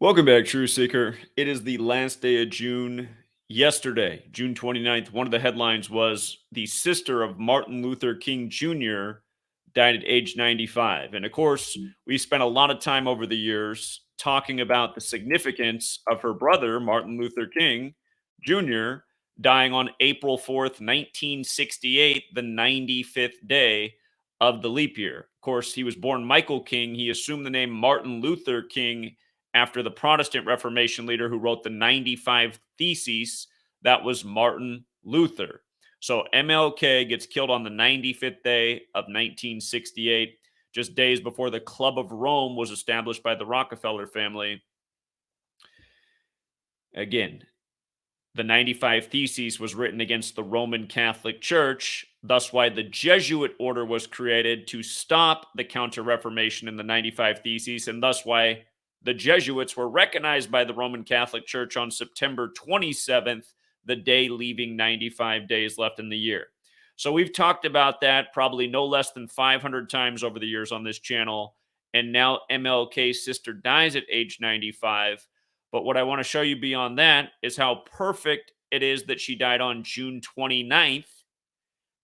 Welcome back, True Seeker. It is the last day of June. Yesterday, June 29th, one of the headlines was the sister of Martin Luther King Jr. died at age 95. And of course, we spent a lot of time over the years talking about the significance of her brother, Martin Luther King Jr., dying on April 4th, 1968, the 95th day of the leap year. Of course, he was born Michael King. He assumed the name Martin Luther King after the Protestant Reformation leader who wrote the 95 Theses. That was Martin Luther. So MLK gets killed on the 95th day of 1968, just days before the Club of Rome was established by the Rockefeller family. Again, the 95 Theses was written against the Roman Catholic Church, thus why the Jesuit order was created to stop the Counter-Reformation in the 95 Theses, and thus why the Jesuits were recognized by the Roman Catholic Church on September 27th, the day leaving 95 days left in the year. So we've talked about that probably no less than 500 times over the years on this channel, and now MLK's sister dies at age 95. But what I want to show you beyond that is how perfect it is that she died on June 29th.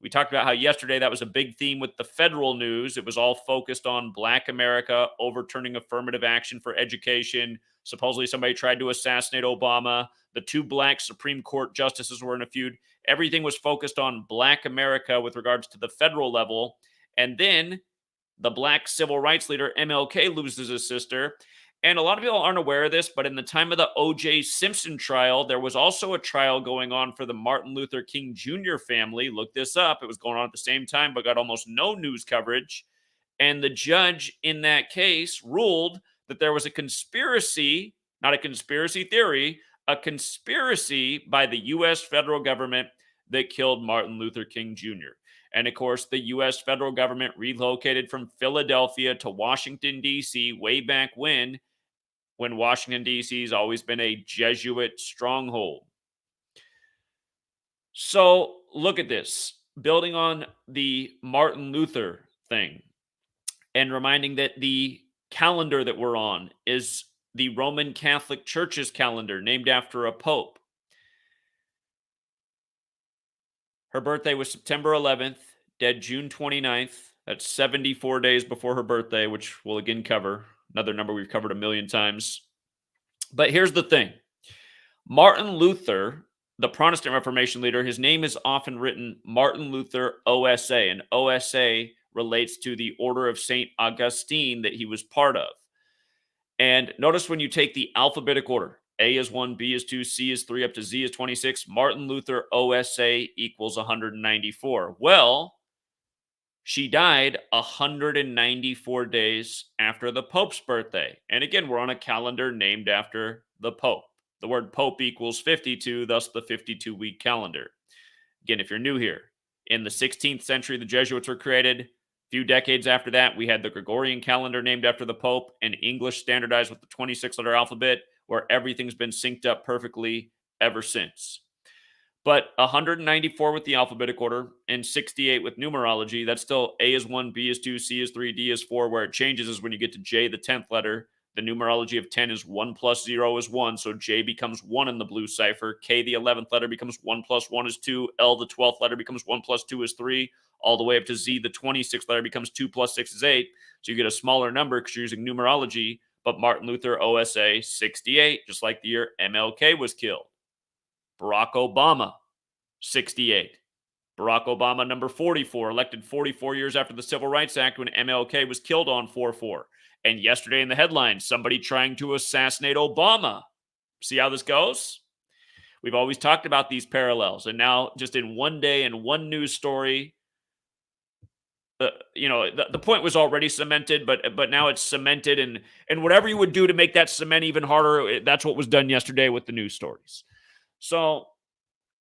We talked about how yesterday that was a big theme with the federal news. It was all focused on Black America overturning affirmative action for education. Supposedly somebody tried to assassinate Obama. The two Black Supreme Court justices were in a feud. Everything was focused on Black America with regards to the federal level. And then the Black civil rights leader, MLK, loses his sister. And a lot of people aren't aware of this, but in the time of the O.J. Simpson trial, there was also a trial going on for the Martin Luther King Jr. family. Look this up. It was going on at the same time, but got almost no news coverage. And the judge in that case ruled that there was a conspiracy, not a conspiracy theory, a conspiracy by the U.S. federal government that killed Martin Luther King Jr. And of course, the U.S. federal government relocated from Philadelphia to Washington, D.C. way back when Washington, D.C. has always been a Jesuit stronghold. So look at this, building on the Martin Luther thing and reminding that the calendar that we're on is the Roman Catholic Church's calendar, named after a pope. Her birthday was September 11th, dead June 29th. That's 74 days before her birthday, which we'll again cover. Another number we've covered a million times. But here's the thing. Martin Luther, the Protestant Reformation leader, his name is often written Martin Luther OSA, and OSA relates to the Order of St. Augustine that he was part of. And notice when you take the alphabetic order, A is 1, B is 2, C is 3, up to Z is 26, Martin Luther OSA equals 194. Well, she died 194 days after the Pope's birthday. And again, we're on a calendar named after the Pope. The word Pope equals 52, thus the 52-week calendar. Again, if you're new here, in the 16th century, the Jesuits were created. A few decades after that, we had the Gregorian calendar named after the Pope, and English standardized with the 26-letter alphabet, where everything's been synced up perfectly ever since. But 194 with the alphabetic order and 68 with numerology. That's still A is 1, B is 2, C is 3, D is 4. Where it changes is when you get to J, the 10th letter. The numerology of 10 is 1 plus 0 is 1. So J becomes 1 in the blue cipher. K, the 11th letter, becomes 1 plus 1 is 2. L, the 12th letter, becomes 1 plus 2 is 3. All the way up to Z, the 26th letter, becomes 2 plus 6 is 8. So you get a smaller number because you're using numerology. But Martin Luther, OSA, 68, just like the year MLK was killed. Barack Obama, 68. Barack Obama, number 44, elected 44 years after the Civil Rights Act when MLK was killed on 4/4. And yesterday in the headlines, somebody trying to assassinate Obama. See how this goes? We've always talked about these parallels. And now, just in one day and one news story, the point was already cemented, but now it's cemented. And whatever you would do to make that cement even harder, that's what was done yesterday with the news stories. So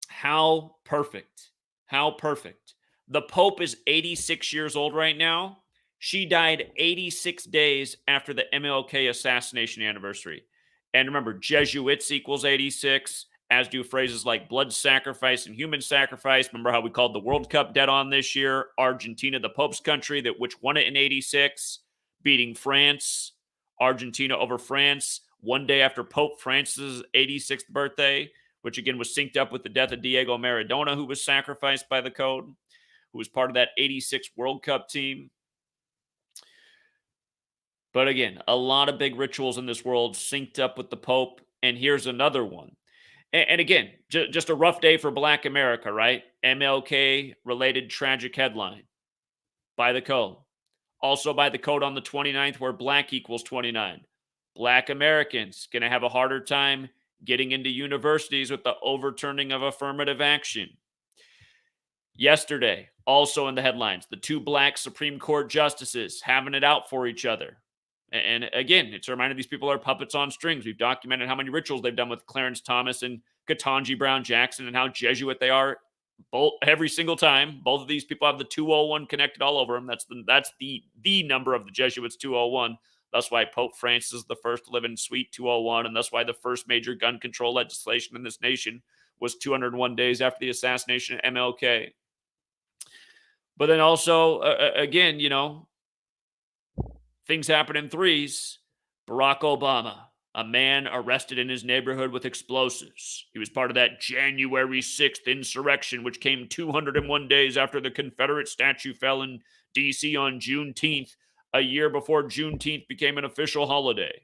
how perfect. How perfect. The Pope is 86 years old right now. She died 86 days after the MLK assassination anniversary. And remember, Jesuits equals 86, as do phrases like blood sacrifice and human sacrifice. Remember how we called the World Cup dead on this year? Argentina, the Pope's country, which won it in 86, beating France. Argentina over France. one day after Pope Francis' 86th birthday, which again was synced up with the death of Diego Maradona, who was sacrificed by the code, who was part of that 86 World Cup team. But again, a lot of big rituals in this world synced up with the Pope. And here's another one. And again, just a rough day for Black America, right? MLK related tragic headline by the code. Also by the code on the 29th, where black equals 29. Black Americans going to have a harder time getting into universities with the overturning of affirmative action. Yesterday, also in the headlines, the two black Supreme Court justices having it out for each other. And again, it's a reminder these people are puppets on strings. We've documented how many rituals they've done with Clarence Thomas and Ketanji Brown Jackson and how Jesuit they are both every single time. Both of these people have the 201 connected all over them. That's the number of the Jesuits, 201. That's why Pope Francis is the first to live in Suite 201, and that's why the first major gun control legislation in this nation was 201 days after the assassination of MLK. But then also, again, things happen in threes. Barack Obama, a man arrested in his neighborhood with explosives. He was part of that January 6th insurrection, which came 201 days after the Confederate statue fell in D.C. on Juneteenth, a year before Juneteenth became an official holiday.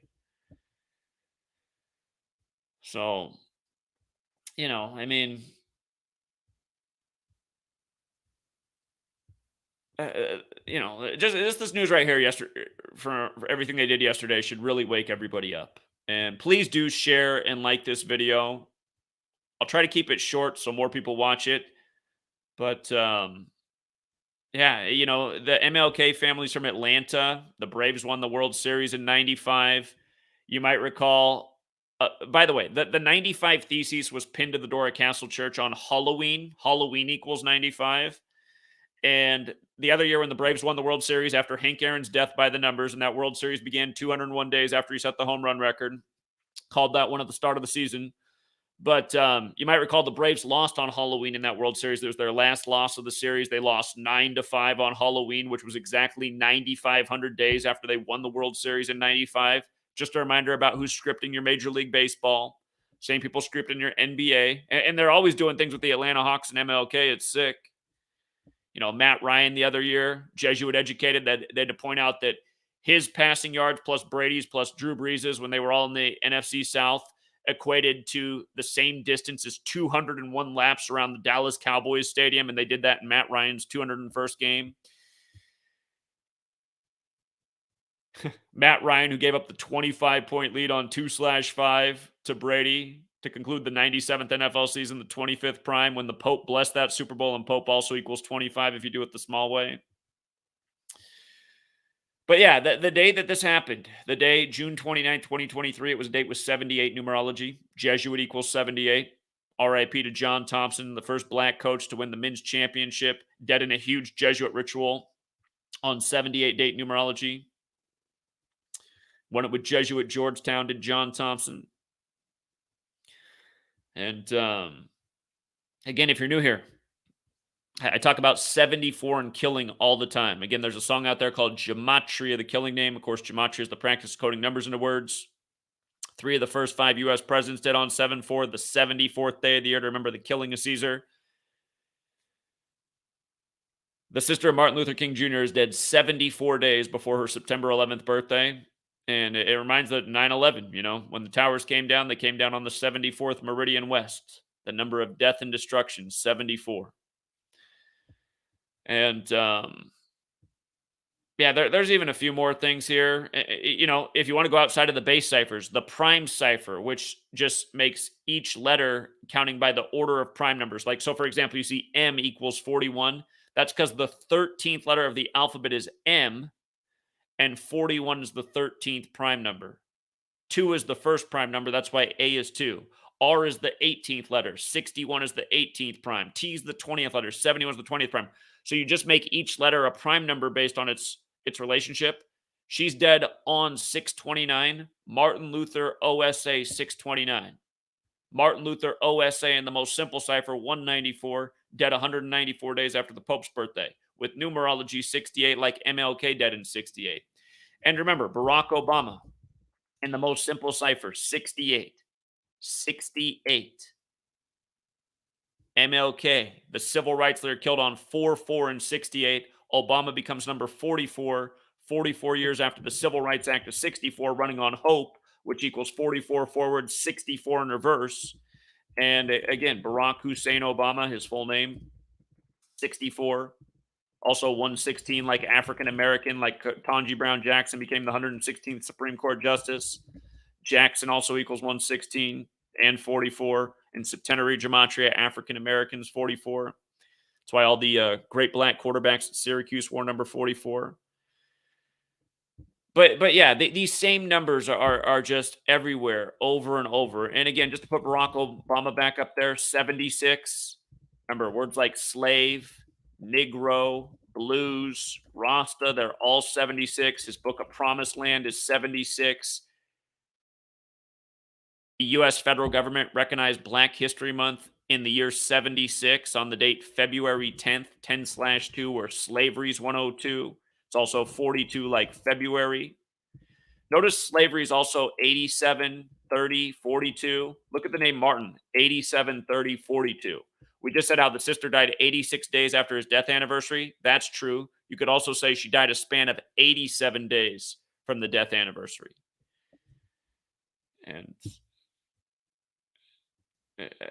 So, just this news right here yesterday for everything they did yesterday should really wake everybody up. And please do share and like this video. I'll try to keep it short so more people watch it. But yeah, the MLK family's from Atlanta. The Braves won the World Series in '95. You might recall. By the way, the 95 thesis was pinned to the door at Castle Church on Halloween. Halloween equals 95. And the other year when the Braves won the World Series after Hank Aaron's death by the numbers, and that World Series began 201 days after he set the home run record, called that one at the start of the season. But you might recall the Braves lost on Halloween in that World Series. It was their last loss of the series. They lost 9-5 on Halloween, which was exactly 9,500 days after they won the World Series in 95. Just a reminder about who's scripting your Major League Baseball. Same people scripting your NBA. And they're always doing things with the Atlanta Hawks and MLK. It's sick. Matt Ryan the other year, Jesuit educated, that they had to point out that his passing yards plus Brady's plus Drew Brees's when they were all in the NFC South equated to the same distance as 201 laps around the Dallas Cowboys stadium, and they did that in Matt Ryan's 201st game. Matt Ryan, who gave up the 25-point lead on 2/5 to Brady to conclude the 97th NFL season, the 25th prime, when the Pope blessed that Super Bowl, and Pope also equals 25 if you do it the small way. But yeah, the day that this happened, the day, June 29th, 2023, it was a date with 78 numerology. Jesuit equals 78. RIP to John Thompson, the first black coach to win the men's championship, dead in a huge Jesuit ritual on 78 date numerology. Won it with Jesuit Georgetown, did John Thompson. And again, if you're new here, I talk about 74 and killing all the time. Again, there's a song out there called Gematria, the killing name. Of course, Gematria is the practice of coding numbers into words. 3 of the first 5 U.S. presidents did on 7/4, the 74th day of the year to remember the killing of Caesar. The sister of Martin Luther King Jr. is dead 74 days before her September 11th birthday. And it reminds that 9/11, when the towers came down, they came down on the 74th meridian west. The number of death and destruction, 74. And yeah, there's even a few more things here. If you want to go outside of the base ciphers, the prime cipher, which just makes each letter counting by the order of prime numbers. Like, so for example, you see M equals 41. That's because the 13th letter of the alphabet is M, and 41 is the 13th prime number. 2 is the first prime number. That's why A is 2. R is the 18th letter. 61 is the 18th prime. T is the 20th letter. 71 is the 20th prime. So you just make each letter a prime number based on its relationship. She's dead on 6/29. Martin Luther OSA 6/29. Martin Luther OSA in the most simple cipher 194, dead 194 days after the Pope's birthday. With numerology 68, like MLK dead in 68. And remember, Barack Obama, In the most simple cipher, 68. 68. MLK, the civil rights leader, killed on 4/4 in 68. Obama becomes number 44, 44 years after the Civil Rights Act of 64, running on hope, which equals 44 forward, 64 in reverse. And again, Barack Hussein Obama, his full name, 64. Also 116, like African American, like Ketanji Brown Jackson became the 116th Supreme Court Justice. Jackson also equals 116 and 44. In Septenary Gematria, African Americans 44. That's why all the great black quarterbacks at Syracuse wore number 44. But yeah, these same numbers are just everywhere, over and over. And again, just to put Barack Obama back up there, 76. Remember, words like slave, Negro, blues, Rasta, they're all 76. His book, A Promised Land, is 76. The U.S. federal government recognized Black History Month in the year 76 on the date February 10th, 10/2, where slavery is 102. It's also 42 like February. Notice slavery is also 87, 30, 42. Look at the name Martin, 87, 30, 42. We just said how the sister died 86 days after his death anniversary. That's true. You could also say she died a span of 87 days from the death anniversary. And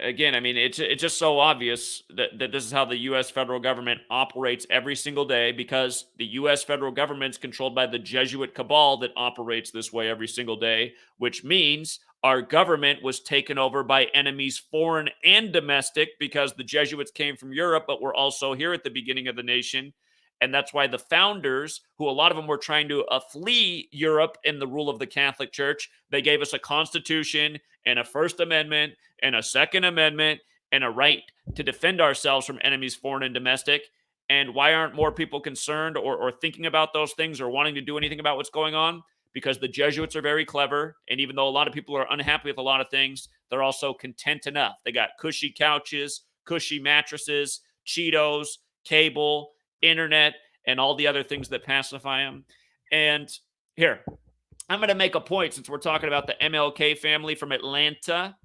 again, I mean, it's just so obvious that this is how the U.S. federal government operates every single day, because the U.S. federal government's controlled by the Jesuit cabal that operates this way every single day, which means our government was taken over by enemies, foreign and domestic, because the Jesuits came from Europe, but were also here at the beginning of the nation. And that's why the founders, who a lot of them were trying to flee Europe and the rule of the Catholic Church, they gave us a constitution and a First Amendment and a Second Amendment and a right to defend ourselves from enemies, foreign and domestic. And why aren't more people concerned or thinking about those things or wanting to do anything about what's going on? Because the Jesuits are very clever. And even though a lot of people are unhappy with a lot of things, they're also content enough. They got cushy couches, cushy mattresses, Cheetos, cable, internet, and all the other things that pacify them. And here, I'm going to make a point, since we're talking about the MLK family from Atlanta.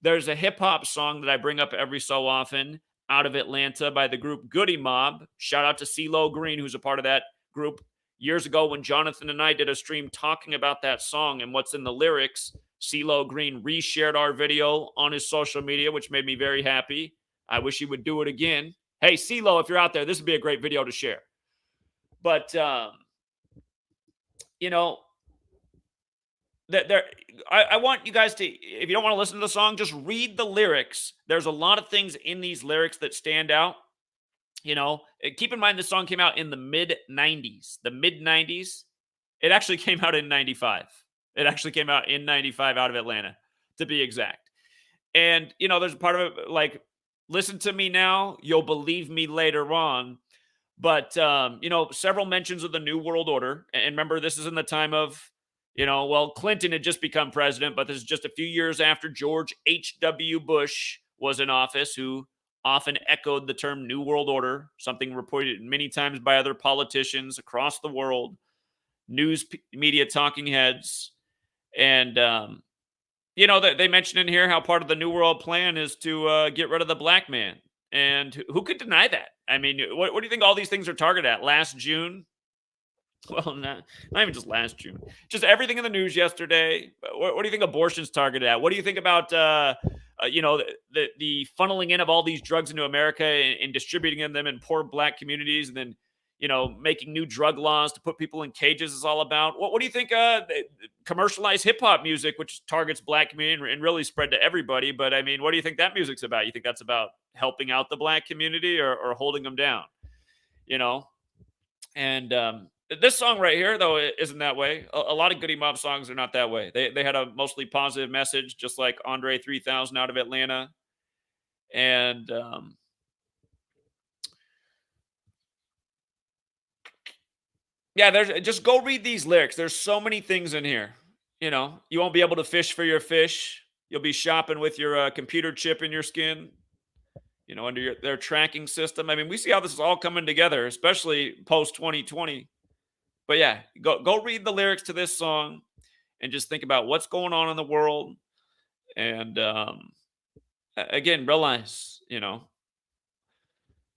There's a hip hop song that I bring up every so often out of Atlanta by the group Goody Mob. Shout out to CeeLo Green, who's a part of that group. Years ago, when Jonathan and I did a stream talking about that song and what's in the lyrics, CeeLo Green reshared our video on his social media, which made me very happy. I wish he would do it again. Hey, CeeLo, if you're out there, this would be a great video to share. But, you know, I want you guys to, if you don't want to listen to the song, just read the lyrics. There's a lot of things in these lyrics that stand out. You know, keep in mind this song came out in the mid-90s. The mid-90s. It actually came out in 95. It actually came out in 95 out of Atlanta, to be exact. And, you know, there's a part of it like, listen to me now, you'll believe me later on. But, you know, several mentions of the New World Order. And remember, this is in the time of, you know, well, Clinton had just become president, but this is just a few years after George H.W. Bush was in office, who often echoed the term New World Order, something reported many times by other politicians across the world, news media talking heads. And, you know, they mentioned in here how part of the New World Plan is to get rid of the black man. And who could deny that? I mean, what do you think all these things are targeted at? Last June? Well, not even just last June. Just everything in the news yesterday. What do you think abortion's targeted at? What do you think about, you know, the funneling in of all these drugs into America and distributing them in poor black communities, and then, you know, making new drug laws to put people in cages is all about? What do you think commercialized hip-hop music, which targets black community and really spread to everybody, but I mean, what do you think that music's about? You think that's about helping out the black community or holding them down? You know? And this song right here, though, isn't that way. A lot of Goody Mob songs are not that way. They had a mostly positive message, just like Andre 3000 out of Atlanta. And yeah, there's, just go read these lyrics. There's so many things in here. You know, you won't be able to fish for your fish. You'll be shopping with your computer chip in your skin, you know, under their tracking system. I mean, we see how this is all coming together, especially post 2020. But yeah, go read the lyrics to this song. and just think about what's going on in the world. And again, realize,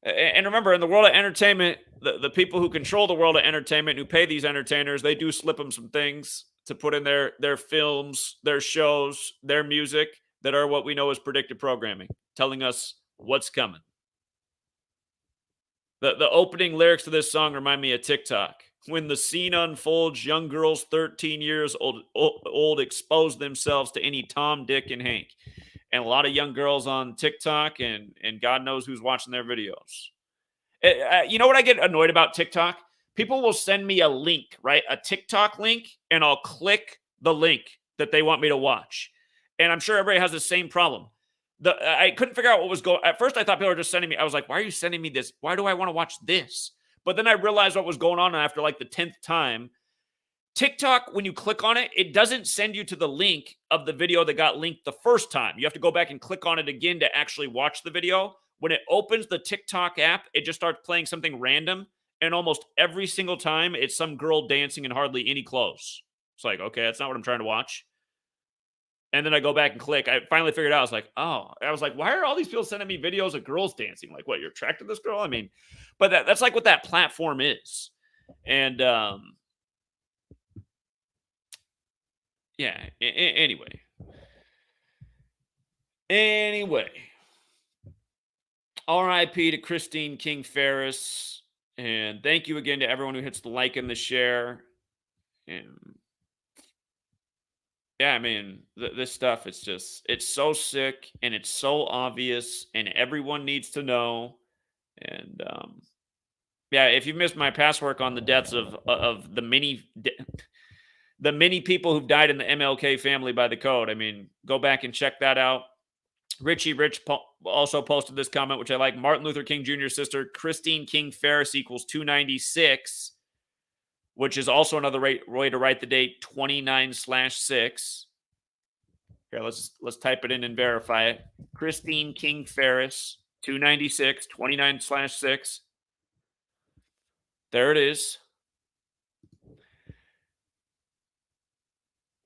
and remember, in the world of entertainment, the people who control the world of entertainment, who pay these entertainers, they do slip them some things to put in their films, their shows, their music that are what we know as predictive programming, telling us what's coming. The opening lyrics to this song remind me of TikTok. When the scene unfolds, young girls 13 years old expose themselves to any Tom, Dick, and Hank. And a lot of young girls on TikTok, and God knows who's watching their videos. You know what I get annoyed about TikTok? People will send me a link, right? A TikTok link, and I'll click the link that they want me to watch. And I'm sure everybody has the same problem. I couldn't figure out what was going. At first, I thought people were just sending me. I was like, "Why are you sending me this? Why do I want to watch this?" But then I realized what was going on. And after like the 10th time, TikTok, when you click on it, it doesn't send you to the link of the video that got linked the first time. You have to go back and click on it again to actually watch the video. When it opens the TikTok app, it just starts playing something random. And almost every single time, it's some girl dancing in hardly any clothes. It's like, okay, that's not what I'm trying to watch. And then I go back and click. I finally figured it out. I was like, why are all these people sending me videos of girls dancing? Like, what, you're attracted to this girl? I mean, but that's like what that platform is. And yeah, anyway. RIP to Christine King Farris. And thank you again to everyone who hits the like and the share. And yeah, I mean, this stuff, it's so sick and it's so obvious and everyone needs to know. And yeah, if you missed my past work on the deaths of the many people who've died in the MLK family by the code, I mean, go back and check that out. Richie Rich also posted this comment, which I like. Martin Luther King Jr.'s sister, Christine King Farris, equals 296, which is also another way to write the date 29/6. Here, let's type it in and verify it. Christine King Farris, 296, 29/6. There it is.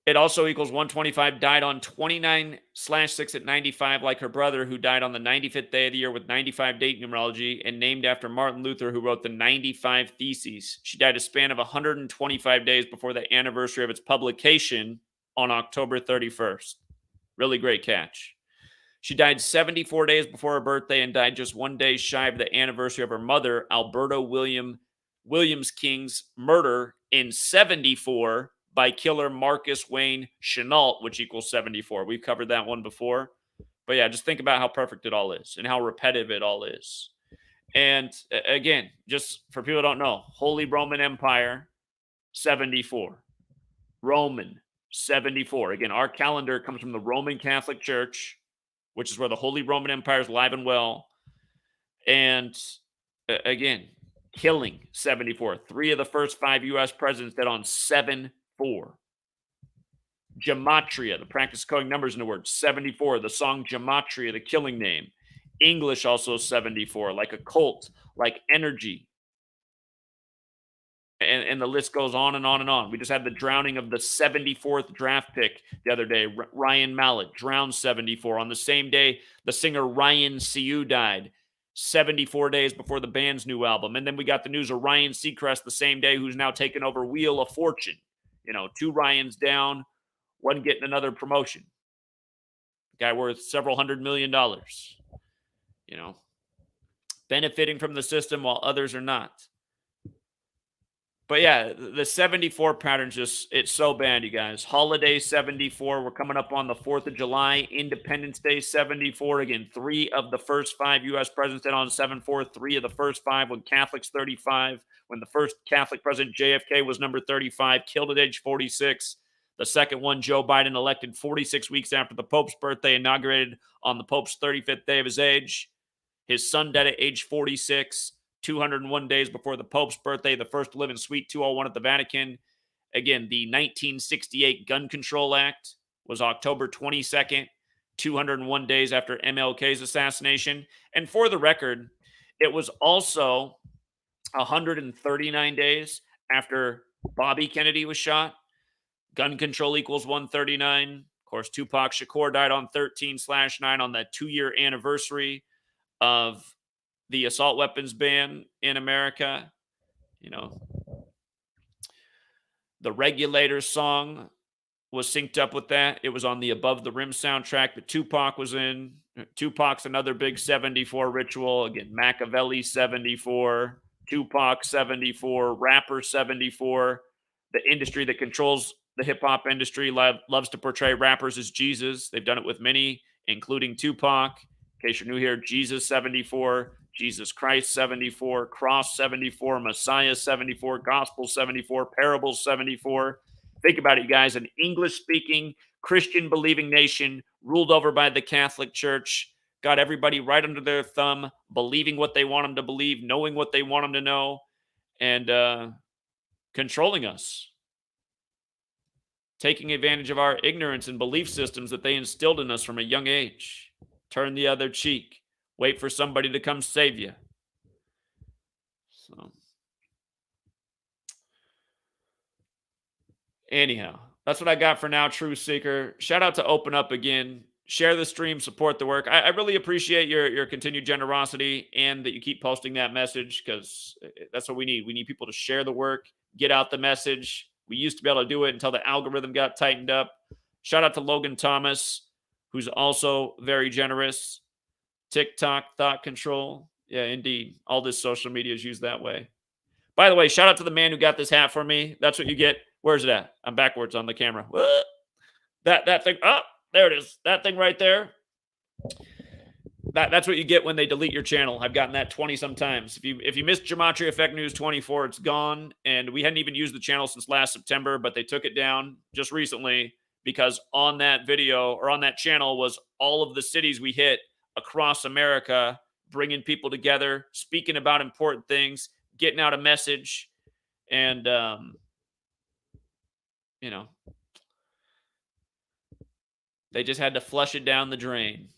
It also equals 125, died on 29/6 at 95, like her brother, who died on the 95th day of the year with 95 date numerology, and named after Martin Luther, who wrote the 95 Theses. She died a span of 125 days before the anniversary of its publication on October 31st. Really great catch. She died 74 days before her birthday and died just 1 day shy of the anniversary of her mother, Alberta Williams King's murder in 74 by killer Marcus Wayne Chenault, which equals 74. We've covered that one before. But yeah, just think about how perfect it all is and how repetitive it all is. And again, just for people who don't know, Holy Roman Empire, 74. Roman, 74. Again, our calendar comes from the Roman Catholic Church, which is where the Holy Roman Empire is live and well. And again, killing, 74. 3 of the first 5 U.S. presidents dead on 7-4. Gematria, the practice of coding numbers into words, 74. The song Gematria, the killing name. English also 74, like occult, like energy. And the list goes on and on and on. We just had the drowning of the 74th draft pick the other day. Ryan Mallett drowned 74. On the same day, the singer Ryan Seau died 74 days before the band's new album. And then we got the news of Ryan Seacrest the same day, who's now taken over Wheel of Fortune. 2 Ryans down, one getting another promotion. Guy worth several $100 million. Benefiting from the system while others are not. But yeah, the 74 pattern it's so bad, you guys. Holiday 74. We're coming up on the 4th of July. Independence Day 74. Again, 3 of the first 5 U.S. presidents dead on 7-4. 3 of the first 5 when Catholics 35. When the first Catholic president, JFK, was number 35, killed at age 46. The second one, Joe Biden, elected 46 weeks after the Pope's birthday, inaugurated on the Pope's 35th day of his age. His son died at age 46. 201 days before the Pope's birthday, the first to live in Suite 201 at the Vatican. Again, the 1968 Gun Control Act was October 22nd, 201 days after MLK's assassination. And for the record, it was also 139 days after Bobby Kennedy was shot. Gun control equals 139. Of course, Tupac Shakur died on 13/9 on the 2-year anniversary of the assault weapons ban in America. You know, the Regulators song was synced up with that. It was on the Above the Rim soundtrack that Tupac was in. Tupac's another big 74 ritual. Again, Machiavelli 74, Tupac 74, Rapper 74. The industry that controls the hip hop industry loves to portray rappers as Jesus. They've done it with many, including Tupac. In case you're new here, Jesus 74, Jesus Christ 74, Cross 74, Messiah 74, Gospel 74, Parables 74. Think about it, you guys. An English-speaking, Christian-believing nation ruled over by the Catholic Church, got everybody right under their thumb, believing what they want them to believe, knowing what they want them to know, and controlling us, taking advantage of our ignorance and belief systems that they instilled in us from a young age. Turn the other cheek. Wait for somebody to come save you. So, anyhow, that's what I got for now, True Seeker. Shout out to Open Up again. Share the stream, support the work. I really appreciate your continued generosity and that you keep posting that message, because that's what we need. We need people to share the work, get out the message. We used to be able to do it until the algorithm got tightened up. Shout out to Logan Thomas, who's also very generous. TikTok, Thought Control. Yeah, indeed. All this social media is used that way. By the way, shout out to the man who got this hat for me. That's what you get. Where's it at? I'm backwards on the camera. What? That thing. Oh, there it is. That thing right there. That's what you get when they delete your channel. I've gotten that 20 sometimes. If you missed Gematria Effect News 24, it's gone. And we hadn't even used the channel since last September, but they took it down just recently because on that video or on that channel was all of the cities we hit across America, bringing people together, speaking about important things, getting out a message, and they just had to flush it down the drain.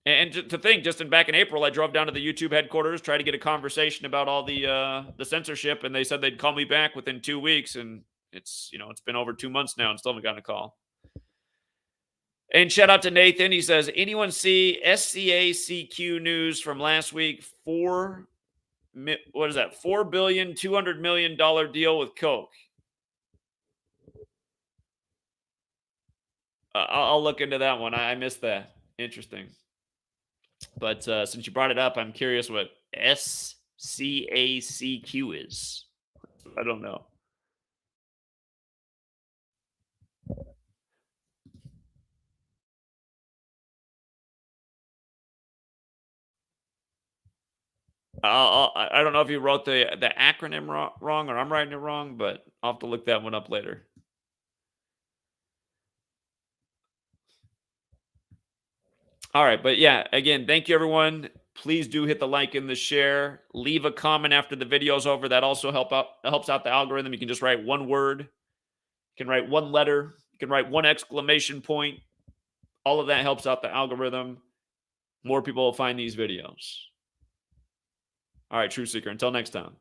And to think, just back in April, I drove down to the YouTube headquarters, tried to get a conversation about all the censorship, and they said they'd call me back within 2 weeks, and it's been over 2 months now, and still haven't gotten a call. And shout out to Nathan. He says, anyone see SCACQ news from last week? $4 billion, $200 million deal with Coke. I'll look into that one. I missed that. Interesting. But since you brought it up, I'm curious what SCACQ is. I don't know. I don't know if you wrote the acronym wrong or I'm writing it wrong, but I'll have to look that one up later. All right, but yeah, again, thank you, everyone. Please do hit the like and the share. Leave a comment after the video's over. That also helps out the algorithm. You can just write one word. You can write one letter. You can write one exclamation point. All of that helps out the algorithm. More people will find these videos. All right, True Seeker. Until next time.